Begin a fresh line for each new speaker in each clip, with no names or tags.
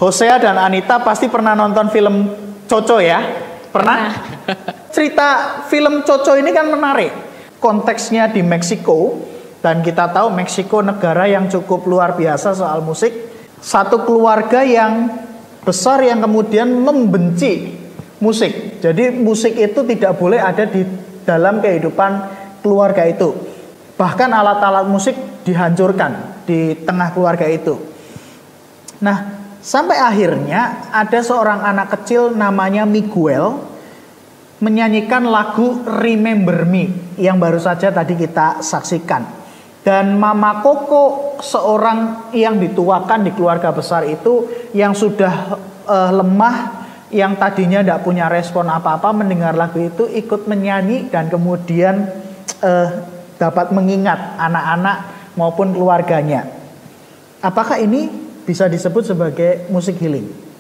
Hosea dan Anita pasti pernah nonton film Coco ya? Pernah? Cerita film Coco ini kan menarik. Konteksnya di Meksiko. Dan kita tahu Meksiko negara yang cukup luar biasa soal musik. Satu keluarga yang besar yang kemudian membenci musik. Jadi musik itu tidak boleh ada di dalam kehidupan keluarga itu. Bahkan alat-alat musik dihancurkan di tengah keluarga itu. Nah, sampai akhirnya ada seorang anak kecil namanya Miguel menyanyikan lagu Remember Me yang baru saja tadi kita saksikan. Dan Mama Koko, seorang yang dituakan di keluarga besar itu, yang sudah lemah, yang tadinya tidak punya respon apa-apa, mendengar lagu itu ikut menyanyi dan kemudian dapat mengingat anak-anak maupun keluarganya. Apakah ini bisa disebut sebagai musik healing?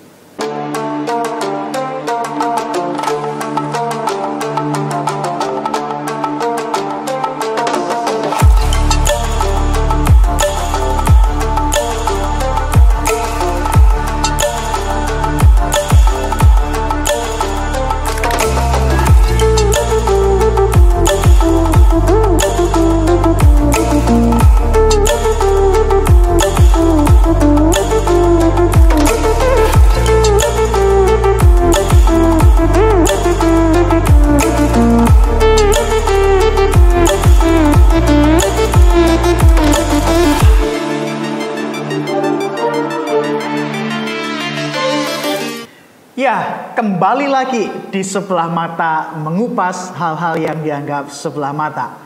Ya, kembali lagi di Sebelah Mata mengupas hal-hal yang dianggap sebelah mata.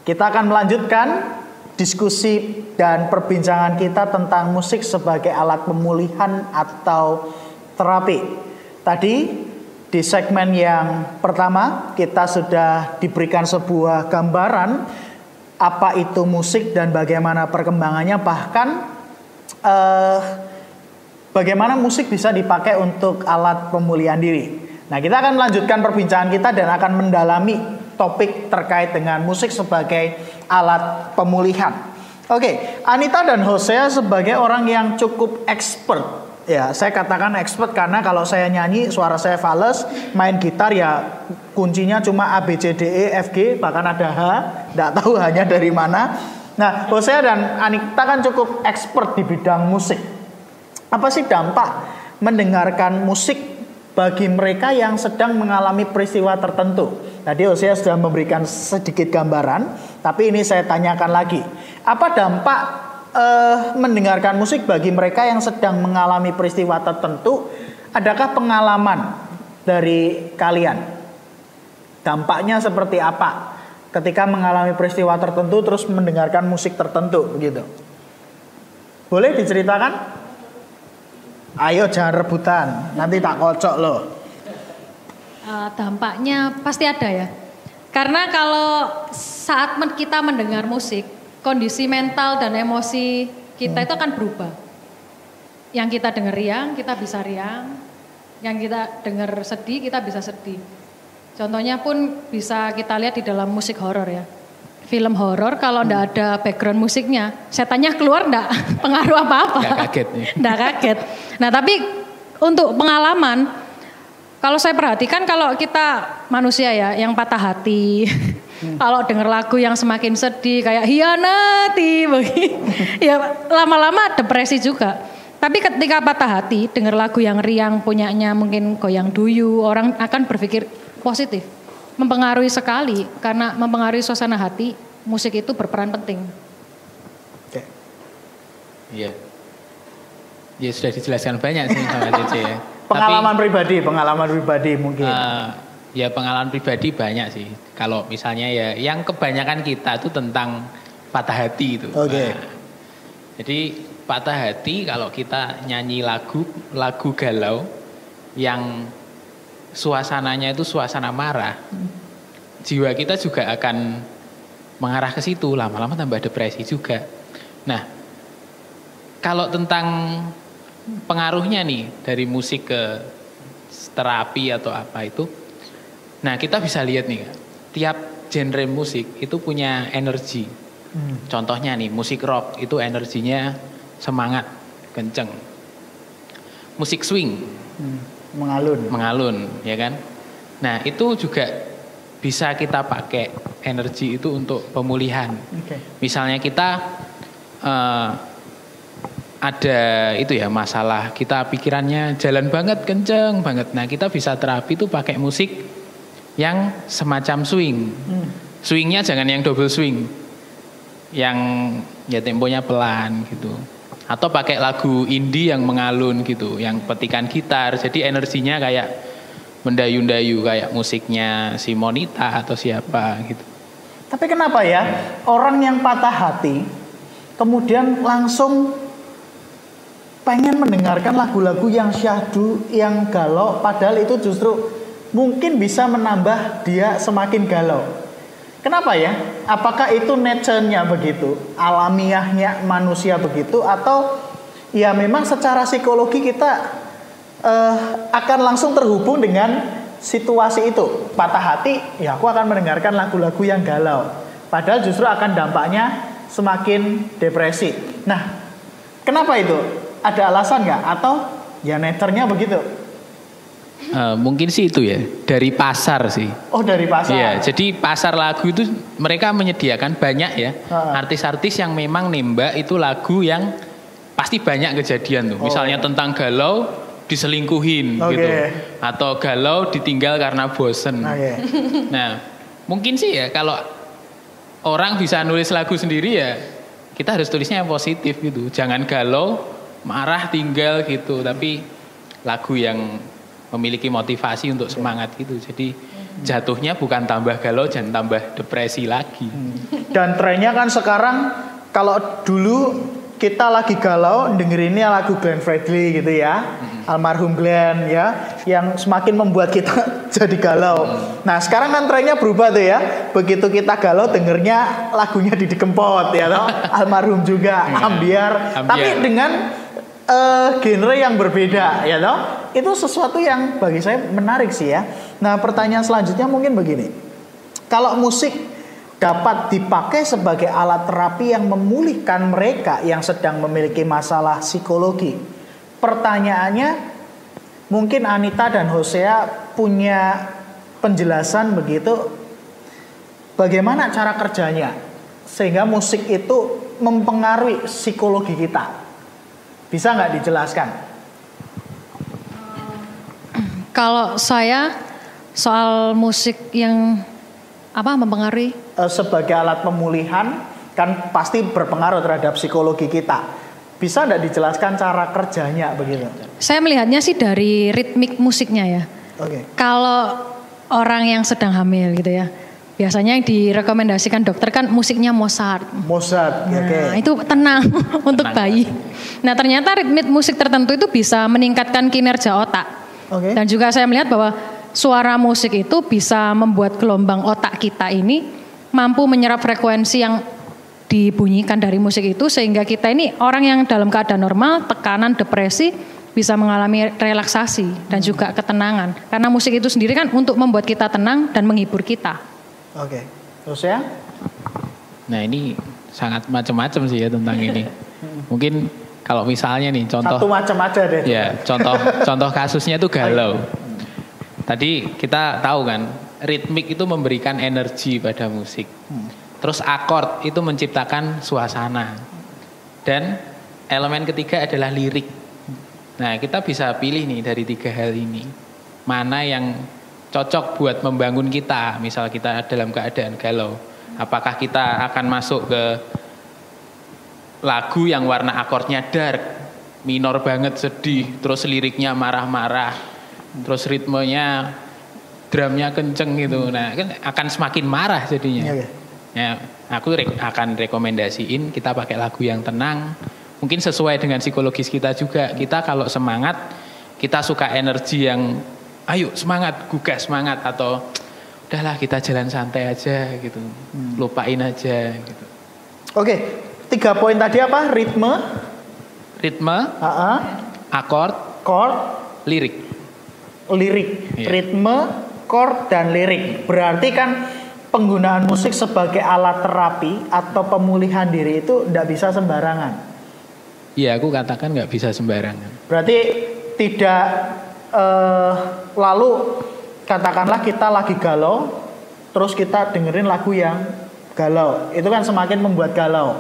Kita akan melanjutkan diskusi dan perbincangan kita tentang musik sebagai alat pemulihan atau terapi. Tadi di segmen yang pertama kita sudah diberikan sebuah gambaran apa itu musik dan bagaimana perkembangannya, bahkan bagaimana musik bisa dipakai untuk alat pemulihan diri. Nah, kita akan melanjutkan perbincangan kita dan akan mendalami topik terkait dengan musik sebagai alat pemulihan. Oke, Anita dan Hosea sebagai orang yang cukup expert. Ya, saya katakan expert karena kalau saya nyanyi suara saya fales, main gitar ya kuncinya cuma A, B, C, D, E, F, G, bahkan ada H, tidak tahu hanya dari mana. Nah, Hosea dan Anita kan cukup expert di bidang musik. Apa sih dampak mendengarkan musik bagi mereka yang sedang mengalami peristiwa tertentu? Tadi Hosea sudah memberikan sedikit gambaran, tapi ini saya tanyakan lagi. Apa dampak mendengarkan musik bagi mereka yang sedang mengalami peristiwa tertentu? Adakah pengalaman dari kalian? Dampaknya seperti apa ketika mengalami peristiwa tertentu terus mendengarkan musik tertentu begitu? Boleh diceritakan? Ayo jangan rebutan, nanti tak kocok loh.
Dampaknya pasti ada ya. Karena kalau saat kita mendengar musik, kondisi mental dan emosi kita itu akan berubah. Yang kita dengar riang, kita bisa riang. Yang kita dengar sedih, kita bisa sedih. Contohnya pun bisa kita lihat di dalam musik horor ya. Film horor kalau ndak ada background musiknya, setannya keluar ndak pengaruh apa-apa.
Nggak kaget nih.
Ndak kaget. Nah tapi untuk pengalaman, kalau saya perhatikan kalau kita manusia ya yang patah hati, kalau dengar lagu yang semakin sedih kayak hianati, ya lama-lama depresi juga. Tapi ketika patah hati, dengar lagu yang riang punyanya mungkin goyang duyu, orang akan berpikir positif. Mempengaruhi sekali karena mempengaruhi suasana hati, musik itu berperan penting.
Oke.
Iya. Ya sudah dijelaskan banyak sih sama Cece ya.
Pengalaman pribadi mungkin.
Ya pengalaman pribadi banyak sih. Kalau misalnya ya yang kebanyakan kita itu tentang patah hati itu.
Oke.
Jadi patah hati kalau kita nyanyi lagu galau yang suasananya itu suasana marah, jiwa kita juga akan mengarah ke situ, lama-lama tambah depresi juga. Nah, kalau tentang pengaruhnya nih dari musik ke terapi atau apa itu, nah kita bisa lihat nih, tiap genre musik itu punya energi. Contohnya nih, musik rock itu energinya semangat, kenceng. musik swing, mengalun, ya kan? Nah itu juga bisa kita pakai energi itu untuk pemulihan. Misalnya kita ada itu ya masalah, kita pikirannya jalan banget, kenceng banget. Nah kita bisa terapi itu pakai musik yang semacam swing. Swingnya jangan yang double swing, yang ya temponya pelan gitu. Atau pakai lagu indie yang mengalun gitu, yang petikan gitar. Jadi energinya kayak mendayu-dayu kayak musiknya si Monita atau siapa gitu.
Tapi kenapa ya orang yang patah hati kemudian langsung pengen mendengarkan lagu-lagu yang syahdu, yang galau, padahal itu justru mungkin bisa menambah dia semakin galau. Kenapa ya? Apakah itu nature-nya begitu, alamiahnya manusia begitu, atau ya memang secara psikologi kita akan langsung terhubung dengan situasi itu. Patah hati, ya aku akan mendengarkan lagu-lagu yang galau, padahal justru akan dampaknya semakin depresi. Nah, kenapa itu? Ada alasan nggak? Atau ya nature-nya begitu?
Mungkin sih itu ya, dari pasar sih.
Oh, dari pasar.
Iya, jadi pasar lagu itu mereka menyediakan banyak ya artis-artis yang memang nembak itu lagu yang pasti banyak kejadian tuh. Misalnya tentang galau diselingkuhin gitu, atau galau ditinggal karena bosen. Nah, mungkin sih ya kalau orang bisa nulis lagu sendiri ya kita harus tulisnya yang positif gitu. Jangan galau, marah, tinggal gitu, tapi lagu yang memiliki motivasi untuk semangat gitu. Jadi jatuhnya bukan tambah galau dan tambah depresi lagi.
Dan trennya kan sekarang kalau dulu kita lagi galau dengerinnya lagu Glenn Fredly gitu ya, almarhum Glenn ya, yang semakin membuat kita jadi galau. Nah sekarang kan trennya berubah tuh ya, begitu kita galau dengernya lagunya Didi Kempot ya toh, almarhum juga, Ambiar. Tapi dengan genre yang berbeda ya toh. Itu sesuatu yang bagi saya menarik sih ya. Nah pertanyaan selanjutnya mungkin begini, kalau musik dapat dipakai sebagai alat terapi yang memulihkan mereka yang sedang memiliki masalah psikologi, pertanyaannya mungkin Anita dan Hosea punya penjelasan begitu, bagaimana cara kerjanya sehingga musik itu mempengaruhi psikologi kita, bisa nggak dijelaskan?
Kalau saya soal musik yang mempengaruhi
sebagai alat pemulihan kan pasti berpengaruh terhadap psikologi kita. Bisa nggak dijelaskan cara kerjanya begitu?
Saya melihatnya sih dari ritmik musiknya ya. Kalau orang yang sedang hamil gitu ya, biasanya yang direkomendasikan dokter kan musiknya Mozart. Nah, itu tenang untuk bayi. Nah ternyata ritmik musik tertentu itu bisa meningkatkan kinerja otak. Dan juga saya melihat bahwa suara musik itu bisa membuat gelombang otak kita ini mampu menyerap frekuensi yang dibunyikan dari musik itu, sehingga kita ini orang yang dalam keadaan normal, tekanan, depresi bisa mengalami relaksasi dan juga ketenangan. Karena musik itu sendiri kan untuk membuat kita tenang dan menghibur kita.
Terus ya?
Nah ini sangat macam-macam sih ya tentang ini. Mungkin kalau misalnya nih contoh
satu macam aja deh.
Ya, contoh kasusnya itu galau. Tadi kita tahu kan, ritmik itu memberikan energi pada musik. Terus akord itu menciptakan suasana. Dan elemen ketiga adalah lirik. Nah, kita bisa pilih nih dari tiga hal ini. Mana yang cocok buat membangun kita, misal kita dalam keadaan galau. Apakah kita akan masuk ke lagu yang warna akordnya dark, minor banget, sedih, terus liriknya marah-marah, terus ritmenya drumnya kenceng gitu. Nah, kan akan semakin marah jadinya. Ya, aku akan rekomendasiin kita pakai lagu yang tenang. Mungkin sesuai dengan psikologis kita juga. Kita kalau semangat, kita suka energi yang ayo semangat, gugah semangat, atau udahlah kita jalan santai aja gitu. Lupain aja gitu.
3 poin tadi apa? Ritme,
akord, lirik.
Iya. Ritme, chord, dan lirik. Berarti kan penggunaan musik sebagai alat terapi atau pemulihan diri itu tidak bisa sembarangan.
Iya, aku katakan nggak bisa sembarangan.
Berarti tidak lalu katakanlah kita lagi galau, terus kita dengerin lagu yang galau, itu kan semakin membuat galau.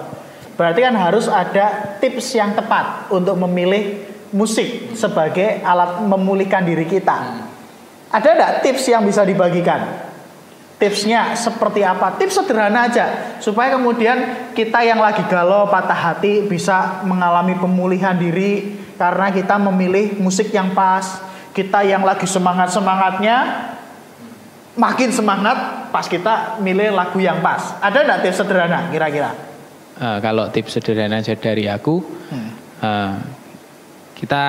Berarti kan harus ada tips yang tepat untuk memilih musik sebagai alat memulihkan diri kita. Ada enggak tips yang bisa dibagikan? Tipsnya seperti apa? Tips sederhana aja, supaya kemudian kita yang lagi galau, patah hati bisa mengalami pemulihan diri karena kita memilih musik yang pas. Kita yang lagi semangat-semangatnya makin semangat pas kita milih lagu yang pas. Ada enggak tips sederhana kira-kira?
Kalau tips sederhana aja dari aku, kita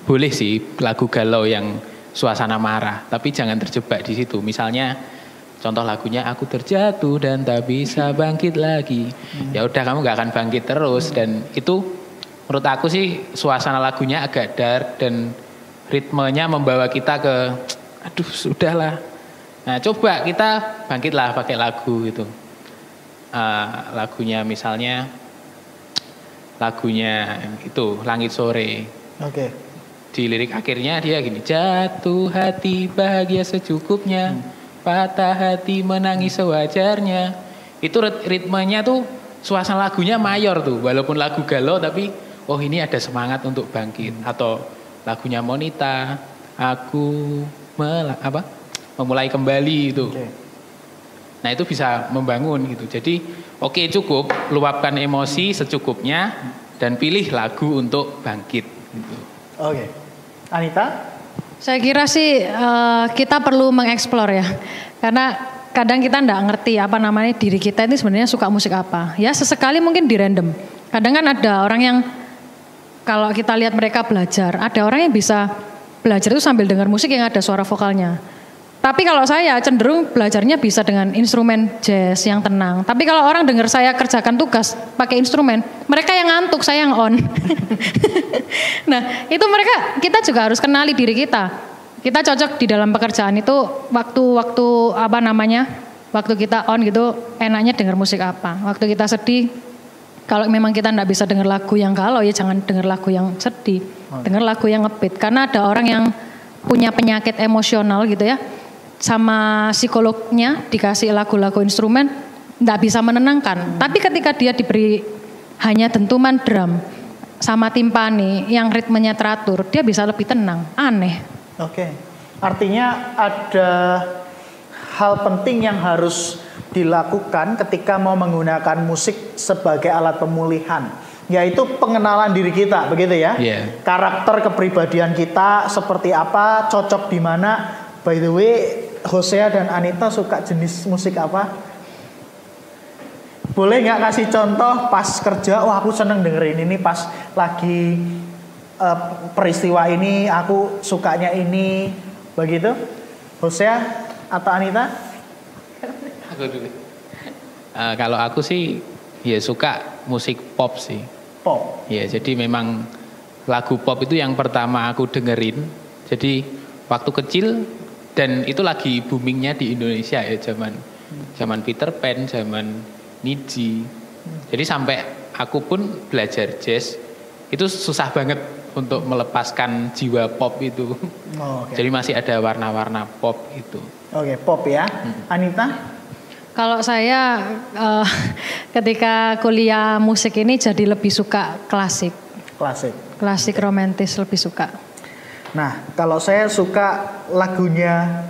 boleh sih lagu galau yang suasana marah, tapi jangan terjebak di situ. Misalnya contoh lagunya Aku Terjatuh dan Tak Bisa Bangkit Lagi. Ya udah, kamu gak akan bangkit terus. Dan itu menurut aku sih suasana lagunya agak dark dan ritmenya membawa kita ke aduh sudahlah. Nah coba kita bangkitlah pakai lagu gitu. Lagunya misalnya lagunya itu Langit Sore.
Oke.
Di lirik akhirnya dia gini, jatuh hati bahagia secukupnya, patah hati menangis sewajarnya. Itu ritmenya tuh, suasana lagunya mayor tuh, walaupun lagu galau tapi oh ini ada semangat untuk bangkit. Atau lagunya Monita, aku memulai kembali itu. Okay. Nah itu bisa membangun gitu. Jadi oke, cukup luapkan emosi secukupnya dan pilih lagu untuk bangkit gitu.
Oke. Anita?
Saya kira sih kita perlu mengeksplor ya. Karena kadang kita enggak ngerti apa namanya diri kita ini sebenarnya suka musik apa. Ya sesekali mungkin di random. Kadang kan ada orang yang kalau kita lihat mereka belajar, ada orang yang bisa belajar itu sambil dengar musik yang ada suara vokalnya. Tapi kalau saya cenderung belajarnya bisa dengan instrumen jazz yang tenang. Tapi kalau orang dengar saya kerjakan tugas pakai instrumen, mereka yang ngantuk, saya yang on. Nah, itu kita juga harus kenali diri kita. Kita cocok di dalam pekerjaan itu waktu kita on gitu, enaknya dengar musik apa. Waktu kita sedih, kalau memang kita enggak bisa dengar lagu yang galau ya jangan dengar lagu yang sedih. Dengar lagu yang ngebeat. Karena ada orang yang punya penyakit emosional gitu ya. Sama psikolognya dikasih lagu-lagu instrumen enggak bisa menenangkan. Tapi ketika dia diberi hanya dentuman drum sama timpani yang ritmenya teratur, dia bisa lebih tenang. Aneh.
Oke. Artinya ada hal penting yang harus dilakukan ketika mau menggunakan musik sebagai alat pemulihan, yaitu pengenalan diri kita, begitu ya?
Yeah.
Karakter kepribadian kita seperti apa, cocok di mana. By the way, Hosea dan Anita suka jenis musik apa? Boleh nggak kasih contoh pas kerja? Wah aku seneng dengerin ini pas lagi peristiwa ini, aku sukanya ini, begitu? Hosea atau Anita?
Aku dulu. Kalau aku sih ya suka musik pop sih.
Pop.
Ya jadi memang lagu pop itu yang pertama aku dengerin. Jadi waktu kecil. Dan itu lagi boomingnya di Indonesia ya, zaman Peter Pan, zaman Nidji. Jadi sampai aku pun belajar jazz itu susah banget untuk melepaskan jiwa pop itu. Oh, okay. Jadi masih ada warna-warna pop itu.
Oke, pop ya. Anita?
Kalau saya ketika kuliah musik ini jadi lebih suka klasik. Klasik romantis lebih suka.
Nah, kalau saya suka lagunya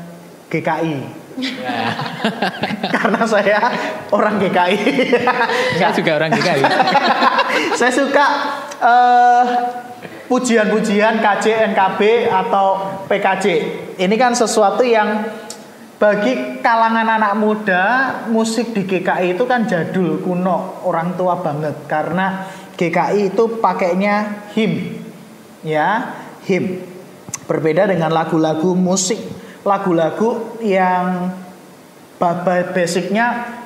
GKI. Ya. Karena saya orang GKI.
Saya juga orang GKI.
Saya suka pujian-pujian KJ, NKB atau PKJ. Ini kan sesuatu yang bagi kalangan anak muda, musik di GKI itu kan jadul, kuno, orang tua banget. Karena GKI itu pakainya hymn. Ya, hymn. Berbeda dengan lagu-lagu musik, lagu-lagu yang basicnya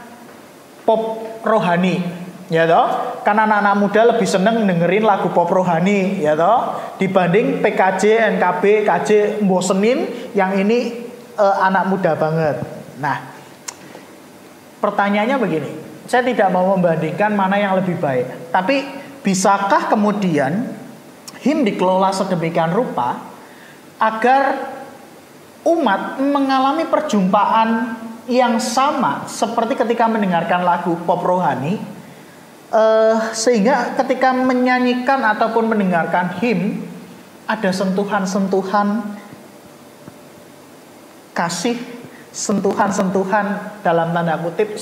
pop rohani, ya toh. Karena anak-anak muda lebih seneng dengerin lagu pop rohani, ya toh, dibanding PKJ, NKB, KJ bosenin, yang ini anak muda banget. Nah, pertanyaannya begini, saya tidak mau membandingkan mana yang lebih baik, tapi bisakah kemudian him dikelola sedemikian rupa agar umat mengalami perjumpaan yang sama seperti ketika mendengarkan lagu pop rohani, sehingga ketika menyanyikan ataupun mendengarkan him ada sentuhan-sentuhan kasih, sentuhan-sentuhan dalam tanda kutip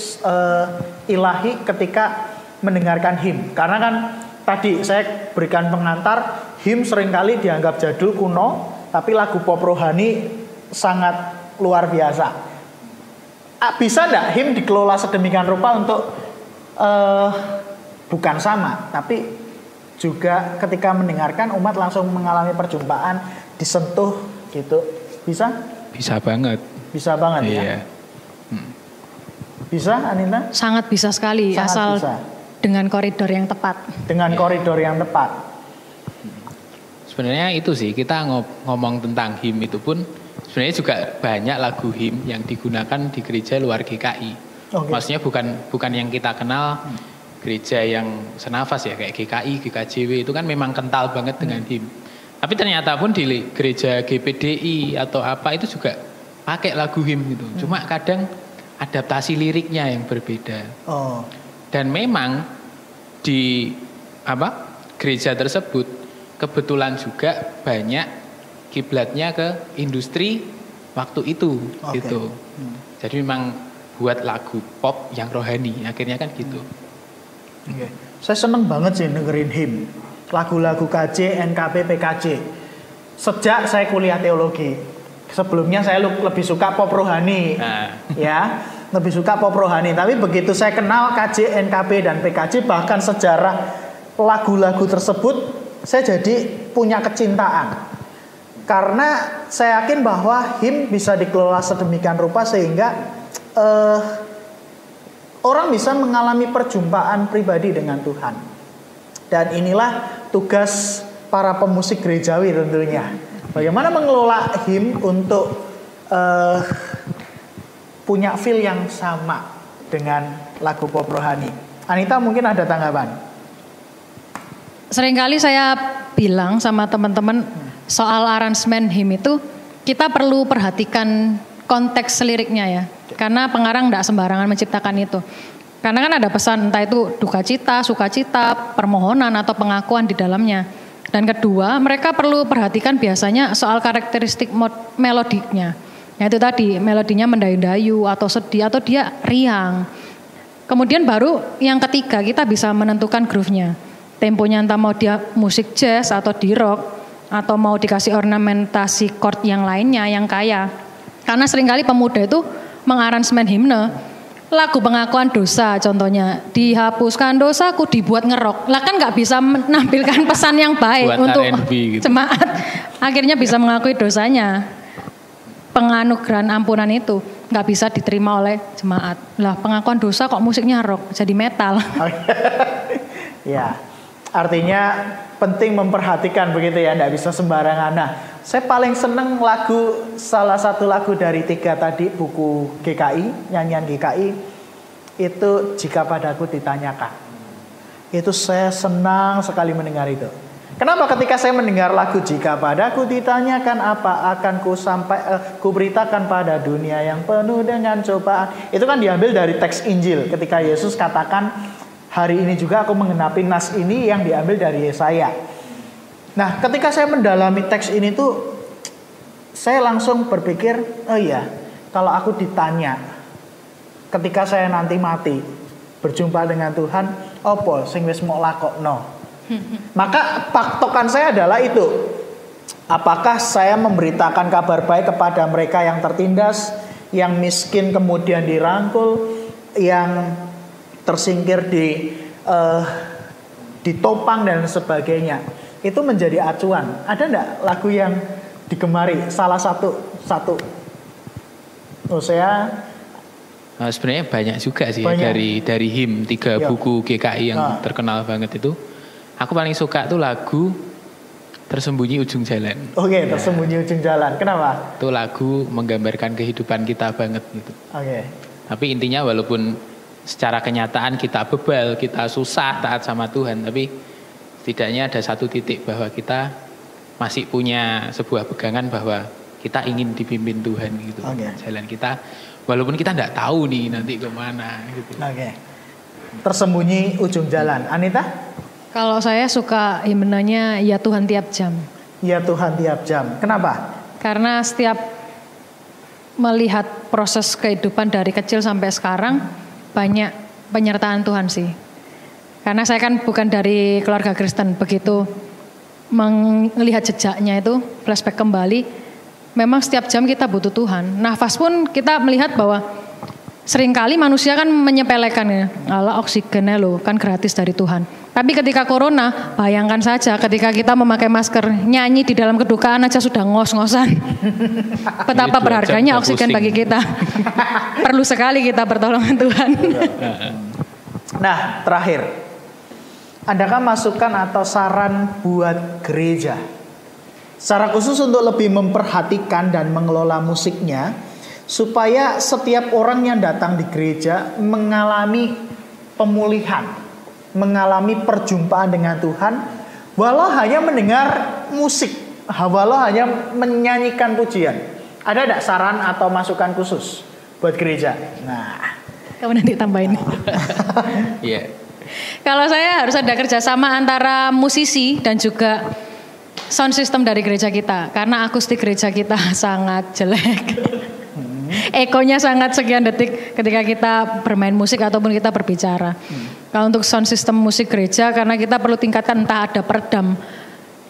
ilahi ketika mendengarkan him. Karena kan tadi saya berikan pengantar, him seringkali dianggap jadul kuno, tapi lagu pop rohani sangat luar biasa. Bisa enggak him dikelola sedemikian rupa untuk bukan sama, tapi juga ketika mendengarkan umat langsung mengalami perjumpaan, disentuh gitu. Bisa?
Bisa banget.
Bisa banget ya. Bisa, Anita?
Sangat bisa sekali,
Sangat
asal
bisa.
dengan koridor yang tepat.
Dengan koridor yang tepat.
Sebenarnya itu sih, kita ngomong tentang him itu pun sebenarnya juga banyak lagu him yang digunakan di gereja luar GKI.
Okay.
Maksudnya bukan yang kita kenal gereja yang senafas ya, kayak GKI, GKJW itu kan memang kental banget dengan him. Tapi ternyata pun di gereja GPDI atau apa itu juga pakai lagu him gitu. Cuma kadang adaptasi liriknya yang berbeda.
Oh.
Dan memang di gereja tersebut kebetulan juga banyak kiblatnya ke industri waktu itu gitu. Jadi memang buat lagu pop yang rohani, akhirnya kan gitu.
Okay. Saya seneng banget sih dengerin him, lagu-lagu KJ, NKP, PKJ. Sejak saya kuliah teologi. Sebelumnya saya lebih suka pop rohani, ya, lebih suka pop rohani. Tapi begitu saya kenal KJ, NKP dan PKJ, bahkan sejarah lagu-lagu tersebut, saya jadi punya kecintaan. Karena saya yakin bahwa him bisa dikelola sedemikian rupa sehingga orang bisa mengalami perjumpaan pribadi dengan Tuhan. Dan inilah tugas para pemusik gerejawi tentunya. Bagaimana mengelola him untuk punya feel yang sama dengan lagu pop rohani. Anita mungkin ada tanggapan?
Seringkali saya bilang sama teman-teman soal aransemen him itu kita perlu perhatikan konteks liriknya ya. Karena pengarang tidak sembarangan menciptakan itu. Karena kan ada pesan entah itu duka cita, sukacita, permohonan atau pengakuan di dalamnya. Dan kedua, mereka perlu perhatikan biasanya soal karakteristik melodiknya. Yaitu tadi, melodinya mendayu-dayu atau sedih atau dia riang. Kemudian baru yang ketiga, kita bisa menentukan groove-nya. Temponya entah mau dia musik jazz atau di rock, atau mau dikasih ornamentasi chord yang lainnya yang kaya. Karena seringkali pemuda itu mengaransemen himne, lagu pengakuan dosa contohnya, dihapuskan dosaku dibuat ngerok. Lah kan nggak bisa menampilkan pesan yang baik buat untuk gitu. Jemaat. Akhirnya bisa mengakui dosanya. Penganugerahan ampunan itu nggak bisa diterima oleh jemaat. Lah pengakuan dosa kok musiknya rock, jadi metal.
Ya, artinya penting memperhatikan begitu ya, nggak bisa sembarangan. Nah, saya paling seneng salah satu lagu dari 3 tadi, buku GKI, nyanyian GKI, itu Jika Padaku Ditanyakan. Itu saya senang sekali mendengar itu. Kenapa? Ketika saya mendengar lagu Jika Padaku Ditanyakan apa akan ku beritakan pada dunia yang penuh dengan cobaan. Itu kan diambil dari teks Injil ketika Yesus katakan, hari ini juga aku menggenapi nas ini yang diambil dari Yesaya. Nah, ketika saya mendalami teks ini tuh, saya langsung berpikir, oh iya, kalau aku ditanya, ketika saya nanti mati, berjumpa dengan Tuhan, opo sing wis mok lakokno. Maka paktokan saya adalah itu. Apakah saya memberitakan kabar baik kepada mereka yang tertindas, yang miskin kemudian dirangkul, yang tersingkir ditopang dan sebagainya. Itu menjadi acuan. Ada enggak lagu yang digemari? Salah satu. Saya
sebenarnya banyak juga sih ya, dari him 3 buku GKI yang terkenal banget itu. Aku paling suka tuh lagu Tersembunyi Ujung Jalan.
Oke, Tersembunyi Ujung Jalan. Kenapa?
Itu lagu menggambarkan kehidupan kita banget gitu.
Oke.
Tapi intinya walaupun secara kenyataan kita bebal, kita susah taat sama Tuhan, tapi setidaknya ada satu titik bahwa kita masih punya sebuah pegangan bahwa kita ingin dipimpin Tuhan gitu. Jalan kita, walaupun kita tidak tahu nih nanti kemana gitu.
Tersembunyi ujung jalan. Anita?
Kalau saya suka himnanya Ya Tuhan Tiap Jam.
Ya Tuhan Tiap Jam. Kenapa?
Karena setiap melihat proses kehidupan dari kecil sampai sekarang banyak penyertaan Tuhan sih. Karena saya kan bukan dari keluarga Kristen, begitu melihat jejaknya itu flashback kembali, memang setiap jam kita butuh Tuhan. Nafas pun kita melihat bahwa seringkali manusia kan menyepelekan ya, ala oksigennya loh kan gratis dari Tuhan. Tapi ketika corona, bayangkan saja ketika kita memakai masker, nyanyi di dalam kedukaan aja sudah ngos-ngosan. Betapa berharganya oksigen bagi kita. Perlu sekali kita pertolongan Tuhan.
Nah, terakhir, adakah masukan atau saran buat gereja? Secara khusus untuk lebih memperhatikan dan mengelola musiknya, supaya setiap orang yang datang di gereja mengalami pemulihan, mengalami perjumpaan dengan Tuhan, walau hanya mendengar musik, walau hanya menyanyikan pujian. Ada tidak saran atau masukan khusus buat gereja? Nah,
kamu nanti tambahin.
Iya.
Kalau saya harus ada kerjasama antara musisi dan juga sound system dari gereja kita, karena akustik gereja kita sangat jelek. Ekonya sangat sekian detik ketika kita bermain musik ataupun kita berbicara. Kalau untuk sound system musik gereja, karena kita perlu tingkatkan, entah ada peredam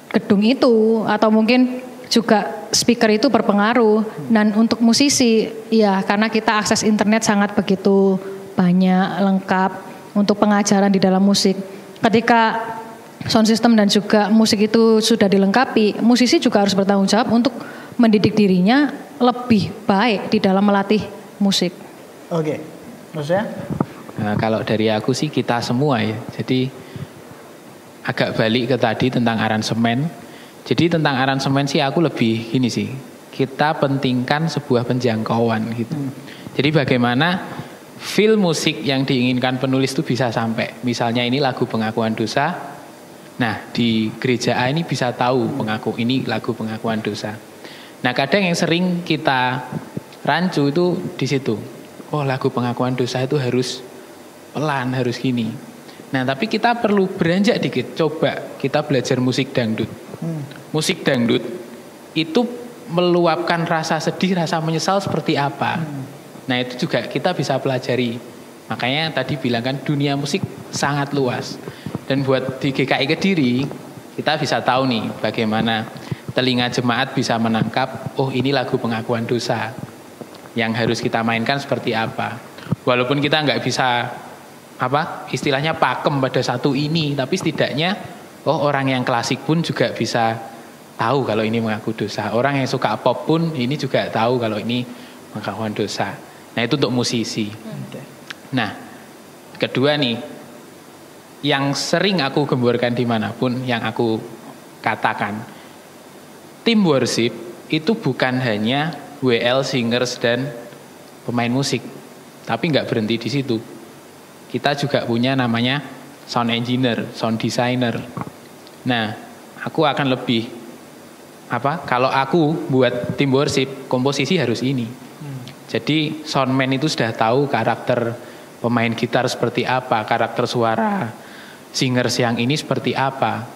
gedung itu atau mungkin juga speaker itu berpengaruh. Dan untuk musisi, ya karena kita akses internet sangat begitu banyak, lengkap untuk pengajaran di dalam musik. Ketika sound system dan juga musik itu sudah dilengkapi, musisi juga harus bertanggung jawab untuk mendidik dirinya lebih baik di dalam melatih musik.
Oke, maksudnya?
Nah, kalau dari aku sih kita semua ya. Jadi agak balik ke tadi tentang aransemen. Jadi tentang aransemen sih aku lebih gini sih. Kita pentingkan sebuah penjangkauan gitu. Jadi bagaimana feel musik yang diinginkan penulis itu bisa sampai. Misalnya ini lagu pengakuan dosa. Nah di gereja A ini bisa tahu ini lagu pengakuan dosa. Nah kadang yang sering kita rancu itu di situ. Oh lagu pengakuan dosa itu harus pelan, harus gini. Nah tapi kita perlu beranjak dikit. Coba kita belajar musik dangdut. Musik dangdut itu meluapkan rasa sedih, rasa menyesal seperti apa. Nah itu juga kita bisa pelajari. Makanya tadi bilang kan dunia musik sangat luas. Dan buat di GKI Kediri kita bisa tahu nih bagaimana telinga jemaat bisa menangkap, oh ini lagu pengakuan dosa yang harus kita mainkan seperti apa. Walaupun kita nggak bisa istilahnya pakem pada satu ini, tapi setidaknya orang yang klasik pun juga bisa tahu kalau ini mengaku dosa. Orang yang suka pop pun ini juga tahu kalau ini pengakuan dosa. Nah itu untuk musisi. Nah kedua nih, yang sering aku gemburkan dimanapun, yang aku katakan, tim worship itu bukan hanya WL, singers dan pemain musik, tapi nggak berhenti di situ. Kita juga punya namanya sound engineer, sound designer. Nah, aku akan lebih kalau aku buat tim worship, komposisi harus ini. Jadi soundman itu sudah tahu karakter pemain gitar seperti apa, karakter suara singers yang ini seperti apa.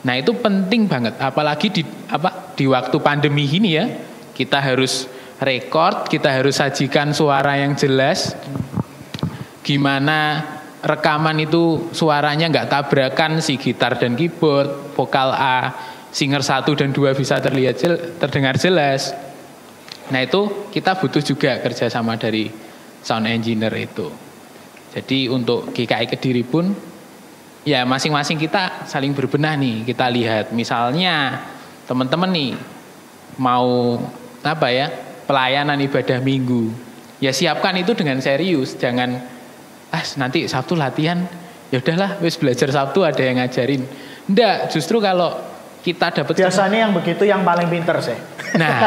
Nah itu penting banget, apalagi di waktu pandemi ini ya, kita harus record, kita harus sajikan suara yang jelas. Gimana rekaman itu suaranya nggak tabrakan, si gitar dan keyboard, vokal A, singer 1 dan 2 bisa terdengar jelas. Nah itu kita butuh juga kerjasama dari sound engineer itu. Jadi untuk GKI Kediri pun ya masing-masing kita saling berbenah nih. Kita lihat misalnya teman-teman nih mau pelayanan ibadah minggu. Ya siapkan itu dengan serius, jangan nanti Sabtu latihan, ya udahlah wis belajar Sabtu ada yang ngajarin. Enggak, justru kalau kita dapat
biasanya yang begitu yang paling pinter sih.
Nah,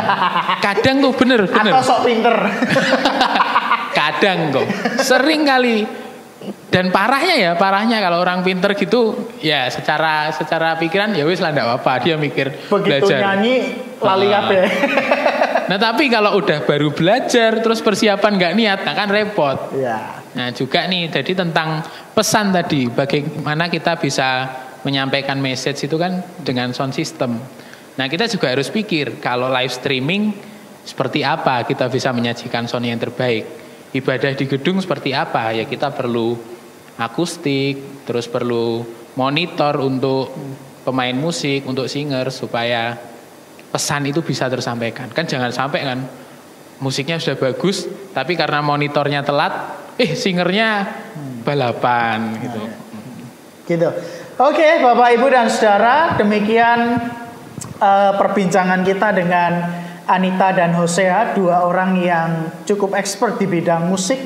kadang tuh bener.
Atau sok pinter.
Kadang kok sering kali Dan parahnya kalau orang pinter gitu ya secara pikiran ya wis lah enggak apa-apa, dia mikir
begitu
belajar.
nyanyi lali kabeh.
Nah tapi kalau udah baru belajar terus persiapan nggak niat, nah kan repot.
Ya.
Nah juga nih, jadi tentang pesan tadi, bagaimana kita bisa menyampaikan message itu kan dengan sound system. Nah kita juga harus pikir kalau live streaming seperti apa kita bisa menyajikan sound yang terbaik. Ibadah di gedung seperti apa, ya kita perlu akustik, terus perlu monitor untuk pemain musik, untuk singer supaya pesan itu bisa tersampaikan. Kan jangan sampai kan musiknya sudah bagus tapi karena monitornya telat singernya balapan gitu.
Gitu. Oke, Bapak Ibu dan Saudara, demikian perbincangan kita dengan Anita dan Hosea, dua orang yang cukup expert di bidang musik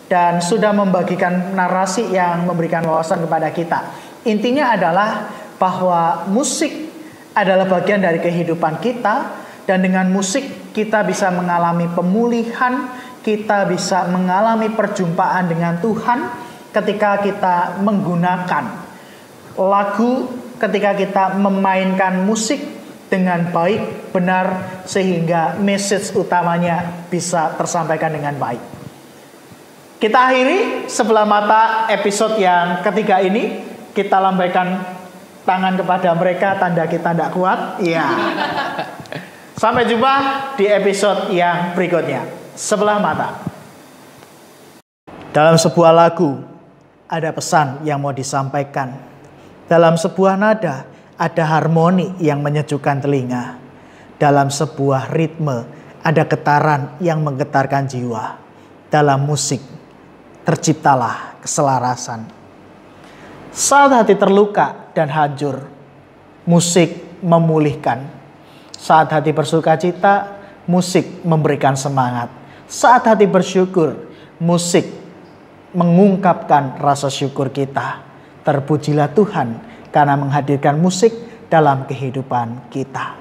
dan sudah membagikan narasi yang memberikan wawasan kepada kita. Intinya adalah bahwa musik adalah bagian dari kehidupan kita, dan dengan musik kita bisa mengalami pemulihan, kita bisa mengalami perjumpaan dengan Tuhan ketika kita menggunakan lagu, ketika kita memainkan musik dengan baik, benar, sehingga message utamanya bisa tersampaikan dengan baik. Kita akhiri sebelah mata episode yang ketiga ini. Kita lambaikan tangan kepada mereka, tanda kita tidak kuat. Iya. Sampai jumpa di episode yang berikutnya. Sebelah mata. Dalam sebuah lagu ada pesan yang mau disampaikan. Dalam sebuah nada ada harmoni yang menyejukkan telinga. Dalam sebuah ritme ada getaran yang menggetarkan jiwa. Dalam musik terciptalah keselarasan. Saat hati terluka dan hancur, musik memulihkan. Saat hati bersuka cita, musik memberikan semangat. Saat hati bersyukur, musik mengungkapkan rasa syukur kita. Terpujilah Tuhan karena menghadirkan musik dalam kehidupan kita.